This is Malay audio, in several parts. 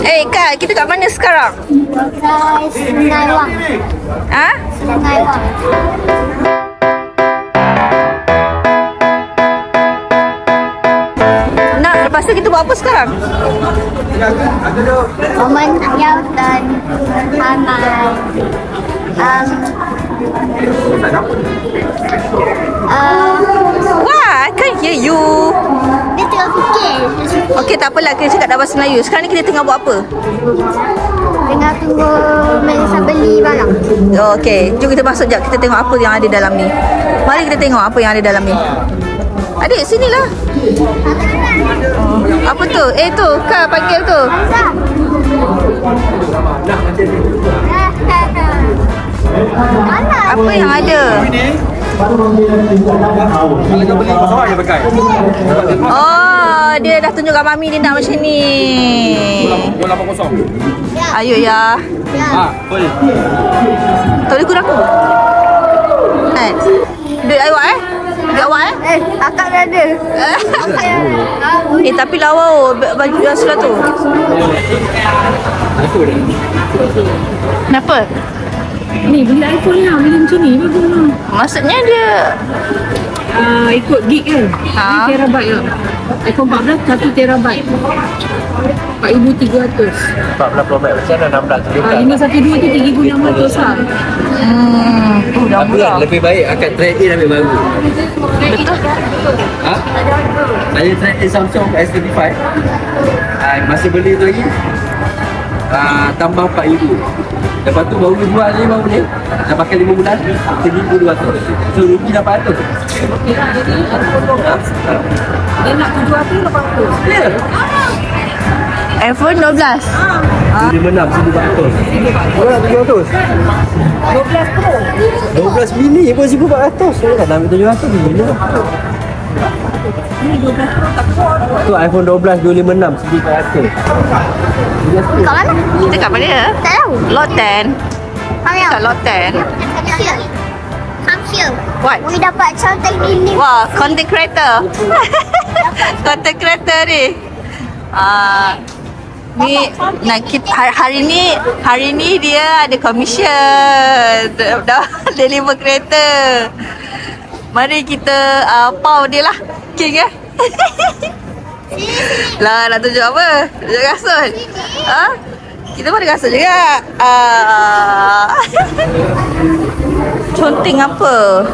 Kak, kita kat mana sekarang? Dekat Sungai Wang. Ha? Sungai Wang. Nak, lepas tu kita buat apa sekarang? Momen Ayah dan Amal. Wah, I can't hear you. Dia tengah fikir. Okey, tak apalah, kita cakap dalam bahasa Melayu. Sekarang ni kita tengah buat apa? Tengah tunggu Melissa beli barang. Okey, jom kita masuk jap. Kita tengok apa yang ada dalam ni. Mari kita tengok apa yang ada dalam ni. Adik, sinilah. Apa tu? Tu, Kak panggil tu. Apa yang ada? Kalau kau beli pesawat je pakai. Oh, dia dah tunjuk kat Mami dia nak macam ni. Bola 80. Ayo ya. Boleh. Tolong kurang. Duit awak Duit awak Akak dah ada. tapi lawa baju Rasulullah tu. Kenapa? Ni beli iPhone lah, beli macam ni bagus lah. Maksudnya dia Ikut gig kan. Ha. 1 terabyte lah. iPhone 14 1 terabyte. 4,300. 14 Pro Max macam mana 16 512 tu 3,600 lah. Dah Tapi kan lebih baik akan trade in ambil baru. Betul. Saya trade in Samsung S25. Masih beli tu lagi. Tambah 4,000. Lepas tu baru jual ni baru ni. Dah pakai 5 bulan 1,200. So rugi 800. Dia nak tu jual tu 800. Ya. iPhone 12. 56 1,400. Berapa 700? 12 Pro. 12 mini pun 1,400. Saya dah ambil 700 gila. Ni 12 Pro tak kuat. Tu iPhone 12 256 1,400. Kat mana? Kita kat mana? Tak tahu. Lot 10. Ayah. Kat Lot 10. Come here. Come here. What? We dapat contoh ini. Wah, content creator. Content creator ni. Ni nak kita hari ni dia ada commission dah deliver kereta. Mari kita pau dia lah. King lah nak tunjuk apa? Tunjuk kasut. Kita pun ada kasut juga. Conteng apa?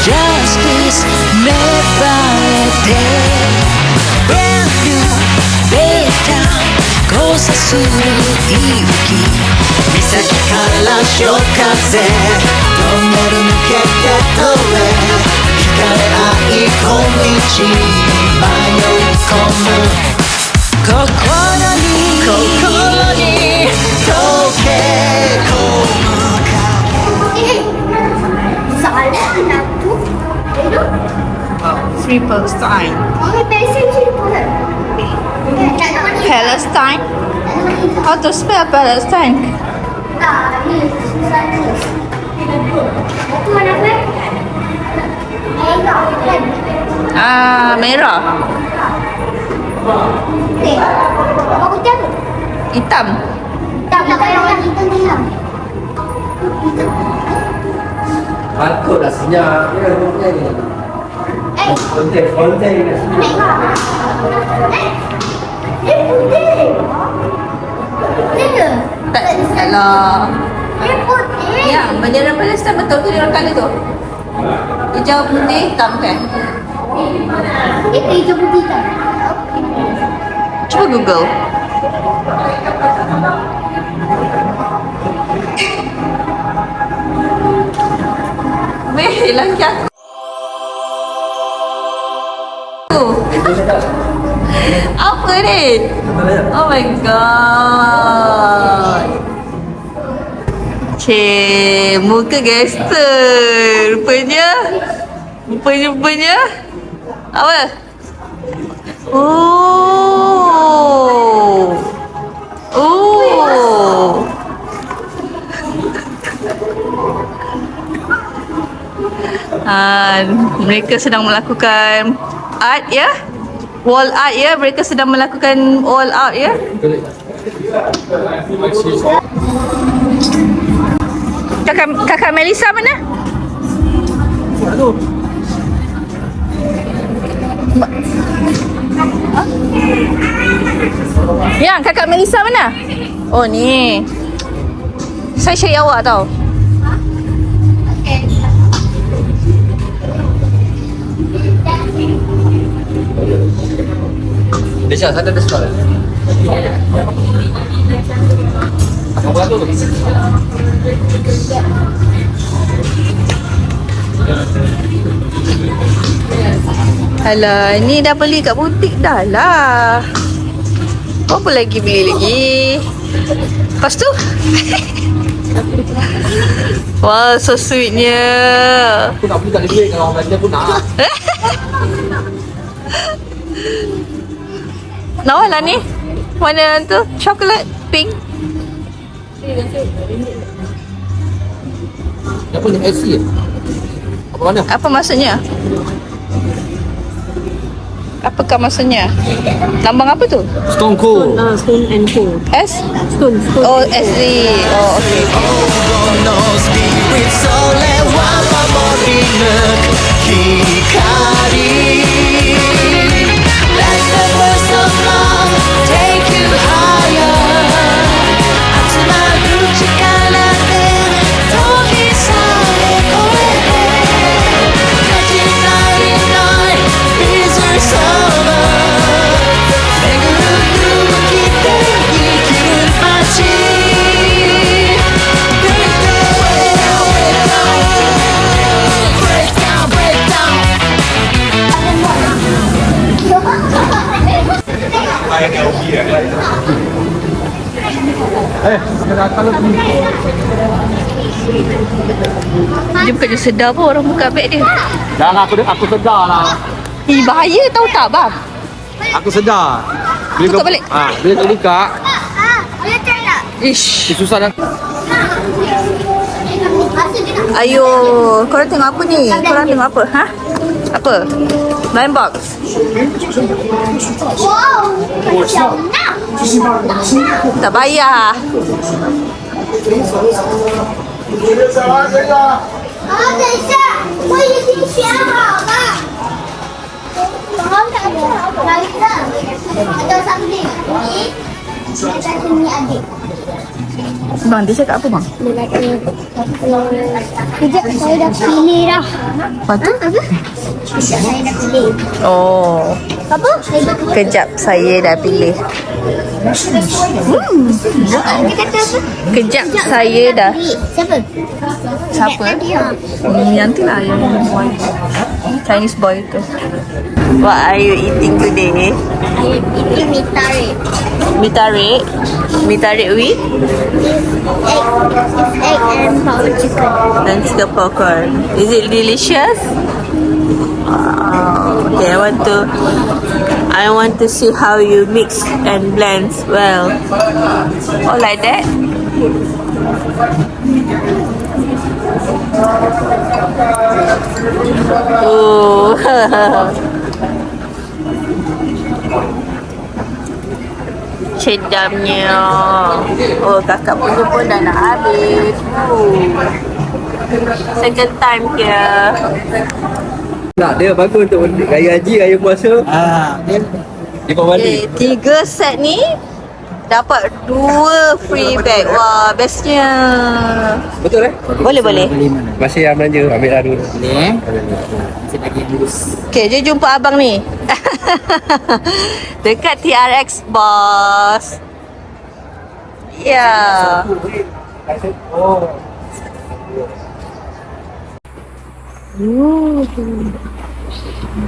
Justice never left there. Brand new beta 交差する息吹岬から潮風トンネル抜けて通れ惹かれ合い小道に迷い込む心に溶け込むPalestine. Palestine? How to spell Palestine? Merah. Hitam. Takut dah senyap. Konten kat sini. Kalau ya, bendera Palestin betul tu dia kali tu. Hijau putih hitam kan? Itu hijau putih kan? Cuba Google. Weh, lagi aku. Apa ni? Oh my god. Cik, muka gangster. Rupanya. Apa? Oh. Mereka sedang melakukan art ya. Wall art ya. Mereka sedang melakukan wall art ya. Kakak Melissa mana? Yang kakak Melissa mana? Oh ni. Saya cari awak tau. Desha, sana ada sekolah. Apa buat tu? Alah, ni dah beli kat butik dah lah. Apa lagi beli lagi? Lepas tu? Wah, so sweetnya. Aku nak beli kat duit kalau orang belanja pun nak. Lawan lah ni. Mana tu? Chocolate pink. Apa ni SC? Apa mana? Apa maksudnya? Apakah maksudnya? Lambang apa tu? Stone Cold. Stone and Cold. S? Stone. Oh, SD. Oh, okay. のスピリッツそれは守り抜く光 Let the burst of love take you higher 集まる力で研ぎさえ越えて1999 is your summer 巡る勇気で生きる街Dia bukannya sedar pun orang buka beg dia. Jangan aku sedar lah. Bahaya tahu tak bang? Aku sedar. Buka balik. Bila kau buka, Boleh try tak? Ish. susah dah. Ayo, korang tengok apa ni? Korang tengok apa? Ha? Apa? Blind box. Wow, 小闹。 Tak bayar. 等一下，我已经选好了。哪一个？ada something. Ni. Saya kata ni adik. Bang, dia cakap apa bang? Kejap, saya dah pilih dah. Lepas tu? Kejap, saya dah pilih. Oh, Apa? Saya dah pilih. kejap saya dah pilih. Dia kata apa? Kejap saya dah. Pilih. Siapa? Siapa? Dia. Yang tu lah, yang boy. Chinese boy tu. What are you eating today? Saya pilih mie tarik. Mie tarik? Mie tarik with? Egg and power chicken. Dan chicken popcorn. Is it delicious? Okay, I want to see how you mix and blend well. Oh, like that? Oh. Cedamnya. Oh, kakak punya pun dah nak habis. Second time ke? Nak dia bagus untuk raya haji, raya puasa. Dia bawa balik. 3 set ni dapat 2 free bag. Wah, bestnya. Betul Boleh. Masih yang belanja, ambil lah dulu. Okay, jom jumpa abang ni. Dekat TRX Boss. Ya.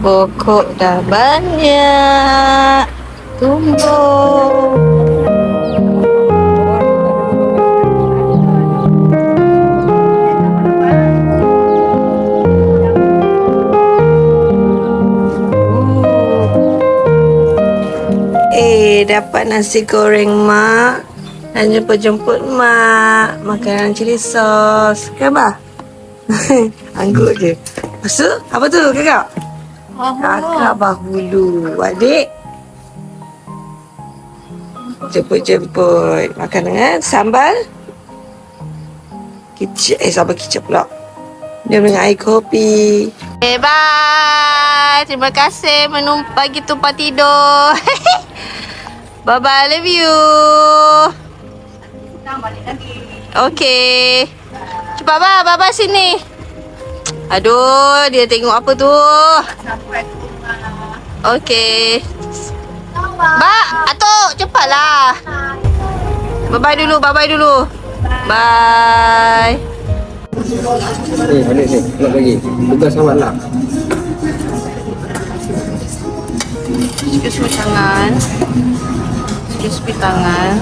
Pokok dah banyak tumbuh. Dapat nasi goreng mak dan jemput-jemput mak makanan cili sos. Kan bah? Anggut je. Lepas tu, apa tu kakak? Kakak bahulu. Adik? Jemput-jemput. Makan dengan sambal kicap. Sambal kicap pula. Dia dengan air kopi. Okay, bye. Terima kasih bagi tempat tidur. Bye-bye. Love you. Okay. Cepat bah. Bye-bye sini. Aduh, dia tengok apa tu? Okay. Ba, Atuk, cepatlah. Bye-bye dulu, bye-bye dulu. Bye. Balik ni, nak bagi. Tugas awak lah. Sikit-sikit tangan. Sikit-sikit tangan.